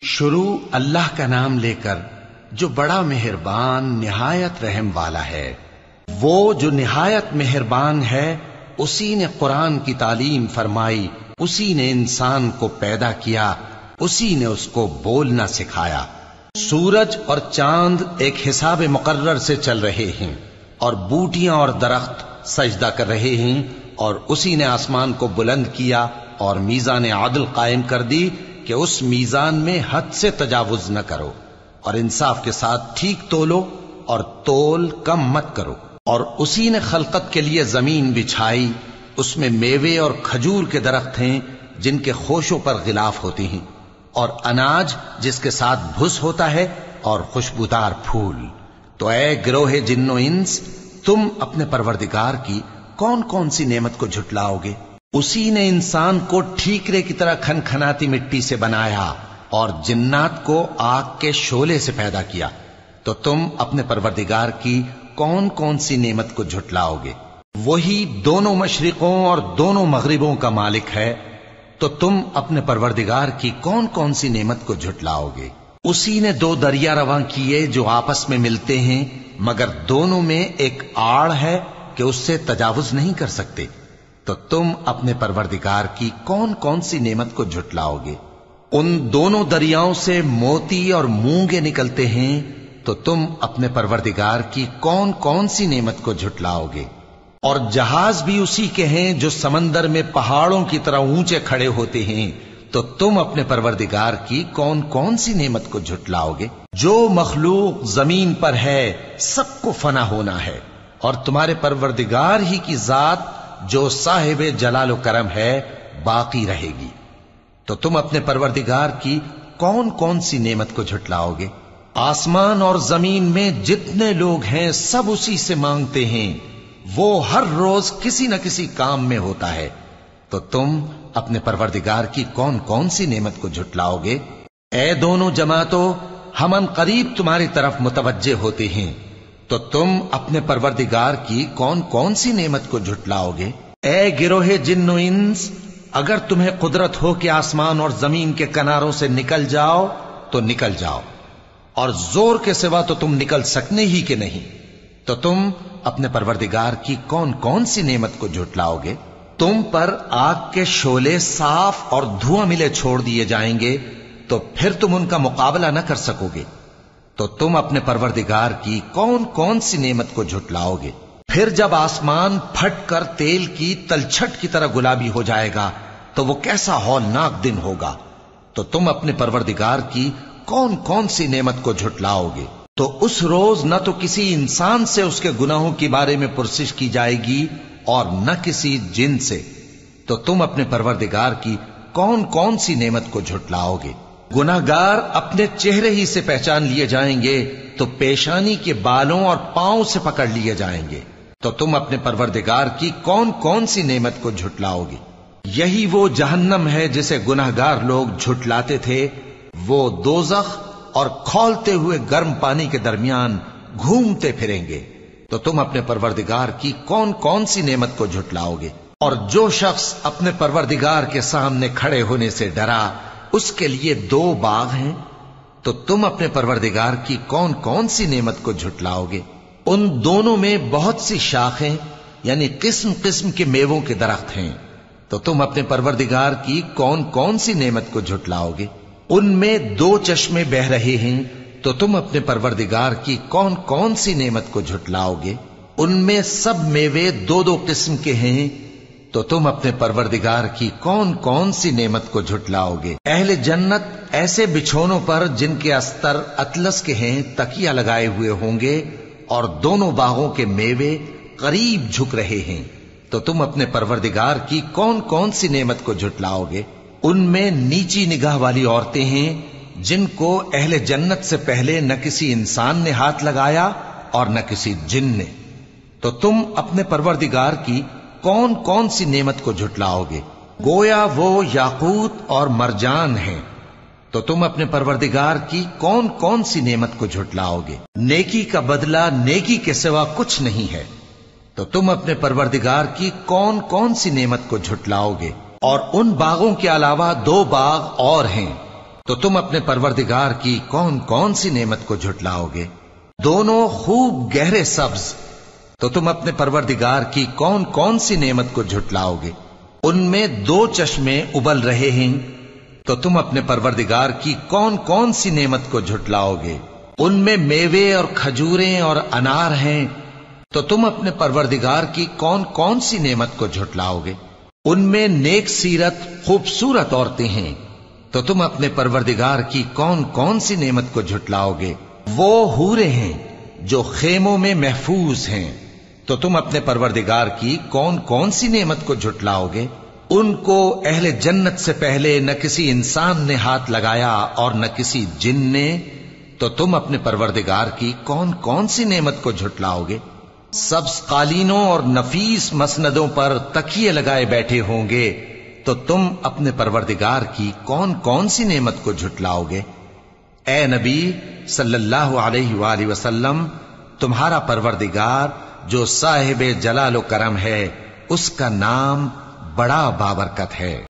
شروع اللہ کا نام لے کر جو بڑا مہربان نہایت رحم والا ہے۔ وہ جو نہایت مہربان ہے، اسی نے قرآن کی تعلیم فرمائی، اسی نے انسان کو پیدا کیا، اسی نے اس کو بولنا سکھایا۔ سورج اور چاند ایک حساب مقرر سے چل رہے ہیں، اور بوٹیاں اور درخت سجدہ کر رہے ہیں، اور اسی نے آسمان کو بلند کیا اور میزان عدل قائم کر دی کہ اس میزان میں حد سے تجاوز نہ کرو، اور انصاف کے ساتھ ٹھیک تولو اور تول کم مت کرو۔ اور اسی نے خلقت کے لیے زمین بچھائی، اس میں میوے اور کھجور کے درخت ہیں جن کے خوشوں پر غلاف ہوتی ہیں، اور اناج جس کے ساتھ بھس ہوتا ہے، اور خوشبودار پھول۔ تو اے گروہ جن و انس، تم اپنے پروردگار کی کون کون سی نعمت کو جھٹلاؤ گے؟ اسی نے انسان کو ٹھیکرے کی طرح کھنکھناتی مٹی سے بنایا اور جنات کو آگ کے شعلے سے پیدا کیا، تو تم اپنے پروردگار کی کون کون سی نعمت کو جھٹلاؤ گے؟ وہی دونوں مشرقوں اور دونوں مغربوں کا مالک ہے، تو تم اپنے پروردگار کی کون کون سی نعمت کو جھٹلاؤ گے؟ اسی نے دو دریا رواں کیے جو آپس میں ملتے ہیں، مگر دونوں میں ایک آڑ ہے کہ اس سے تجاوز نہیں کر سکتے، تو تم اپنے پروردگار کی کون کون سی نعمت کو جھٹلاؤ گے؟ ان دونوں دریاؤں سے موتی اور مونگے نکلتے ہیں، تو تم اپنے پروردگار کی کون کون سی نعمت کو جھٹلاؤ گے؟ اور جہاز بھی اسی کے ہیں جو سمندر میں پہاڑوں کی طرح اونچے کھڑے ہوتے ہیں، تو تم اپنے پروردگار کی کون کون سی نعمت کو جھٹلاؤ گے؟ جو مخلوق زمین پر ہے سب کو فنا ہونا ہے، اور تمہارے پروردگار ہی کی ذات جو صاحب جلال و کرم ہے باقی رہے گی۔ تو تم اپنے پروردگار کی کون کون سی نعمت کو جھٹلاؤ گے؟ آسمان اور زمین میں جتنے لوگ ہیں سب اسی سے مانگتے ہیں، وہ ہر روز کسی نہ کسی کام میں ہوتا ہے، تو تم اپنے پروردگار کی کون کون سی نعمت کو جھٹلاؤ گے؟ اے دونوں جماعتوں، ہم ان قریب تمہاری طرف متوجہ ہوتے ہیں، تو تم اپنے پروردگار کی کون کون سی نعمت کو جھٹلاؤ گے؟ اے گروہ جن و انس، اگر تمہیں قدرت ہو کہ آسمان اور زمین کے کناروں سے نکل جاؤ تو نکل جاؤ، اور زور کے سوا تو تم نکل سکنے ہی کہ نہیں، تو تم اپنے پروردگار کی کون کون سی نعمت کو جھٹلاؤ گے؟ تم پر آگ کے شعلے صاف اور دھواں ملے چھوڑ دیے جائیں گے، تو پھر تم ان کا مقابلہ نہ کر سکو گے، تو تم اپنے پروردگار کی کون کون سی نعمت کو جھٹلاؤ گے؟ پھر جب آسمان پھٹ کر تیل کی تلچھٹ کی طرح گلابی ہو جائے گا تو وہ کیسا ہولناک دن ہوگا، تو تم اپنے پروردگار کی کون کون سی نعمت کو جھٹلاؤ گے؟ تو اس روز نہ تو کسی انسان سے اس کے گناہوں کے بارے میں پرسش کی جائے گی اور نہ کسی جن سے، تو تم اپنے پروردگار کی کون کون سی نعمت کو جھٹلاؤ گے؟ گناہگار اپنے چہرے ہی سے پہچان لیے جائیں گے تو پیشانی کے بالوں اور پاؤں سے پکڑ لیے جائیں گے، تو تم اپنے پروردگار کی کون کون سی نعمت کو جھٹلاؤ گے؟ یہی وہ جہنم ہے جسے گناہگار لوگ جھٹلاتے تھے، وہ دوزخ اور کھولتے ہوئے گرم پانی کے درمیان گھومتے پھریں گے، تو تم اپنے پروردگار کی کون کون سی نعمت کو جھٹلاؤ گے؟ اور جو شخص اپنے پروردگار کے سامنے کھڑے ہونے سے ڈرا، اس کے لیے دو باغ ہیں، تو تم اپنے پروردگار کی کون کون سی نعمت کو جھٹلاؤ گے؟ ان دونوں میں بہت سی شاخیں یعنی قسم قسم کے میووں کے درخت ہیں، تو تم اپنے پروردگار کی کون کون سی نعمت کو جھٹلاؤ گے؟ ان میں دو چشمے بہ رہے ہیں، تو تم اپنے پروردگار کی کون کون سی نعمت کو جھٹلاؤ گے؟ ان میں سب میوے دو دو قسم کے ہیں، تو تم اپنے پروردگار کی کون کون سی نعمت کو جھٹلاؤ گے؟ اہل جنت ایسے بچھونوں پر جن کے استر اطلس کے ہیں تکیہ لگائے ہوئے ہوں گے، اور دونوں باغوں کے میوے قریب جھک رہے ہیں، تو تم اپنے پروردگار کی کون کون سی نعمت کو جھٹلاؤ گے؟ ان میں نیچی نگاہ والی عورتیں ہیں جن کو اہل جنت سے پہلے نہ کسی انسان نے ہاتھ لگایا اور نہ کسی جن نے، تو تم اپنے پروردگار کی کون کون سی نعمت کو جھٹلاؤ گے؟ گویا وہ یاقوت اور مرجان ہیں، تو تم اپنے پروردگار کی کون کون سی نعمت کو جھٹلاؤ گے؟ نیکی کا بدلہ نیکی کے سوا کچھ نہیں ہے، تو تم اپنے پروردگار کی کون کون سی نعمت کو جھٹلاؤ گے؟ اور ان باغوں کے علاوہ دو باغ اور ہیں، تو تم اپنے پروردگار کی کون کون سی نعمت کو جھٹلاؤ گے؟ دونوں خوب گہرے سبز، تو تم اپنے پروردگار کی کون کون سی نعمت کو جھٹلاؤ گے؟ ان میں 2 چشمے ابل رہے ہیں، تو تم اپنے پروردگار کی کون کون سی نعمت کو جھٹلاؤ گے؟ ان میں میوے اور کھجوریں اور انار ہیں، تو تم اپنے پروردگار کی کون کون سی نعمت کو جھٹلاؤ گے؟ ان میں نیک سیرت خوبصورت عورتیں ہیں، تو تم اپنے پروردگار کی کون کون سی نعمت کو جھٹلاؤ گے؟ وہ حوریں ہیں جو خیموں میں محفوظ ہیں، تو تم اپنے پروردگار کی کون کون سی نعمت کو جھٹلاؤ گے؟ ان کو اہل جنت سے پہلے نہ کسی انسان نے ہاتھ لگایا اور نہ کسی جن نے، تو تم اپنے پروردگار کی کون کون سی نعمت کو جھٹلاؤ گے؟ سبز قالینوں اور نفیس مسندوں پر تکیے لگائے بیٹھے ہوں گے، تو تم اپنے پروردگار کی کون کون سی نعمت کو جھٹلاؤ گے؟ اے نبی صلی اللہ علیہ وآلہ وسلم، تمہارا پروردگار جو صاحب جلال و کرم ہے، اس کا نام بڑا بابرکت ہے۔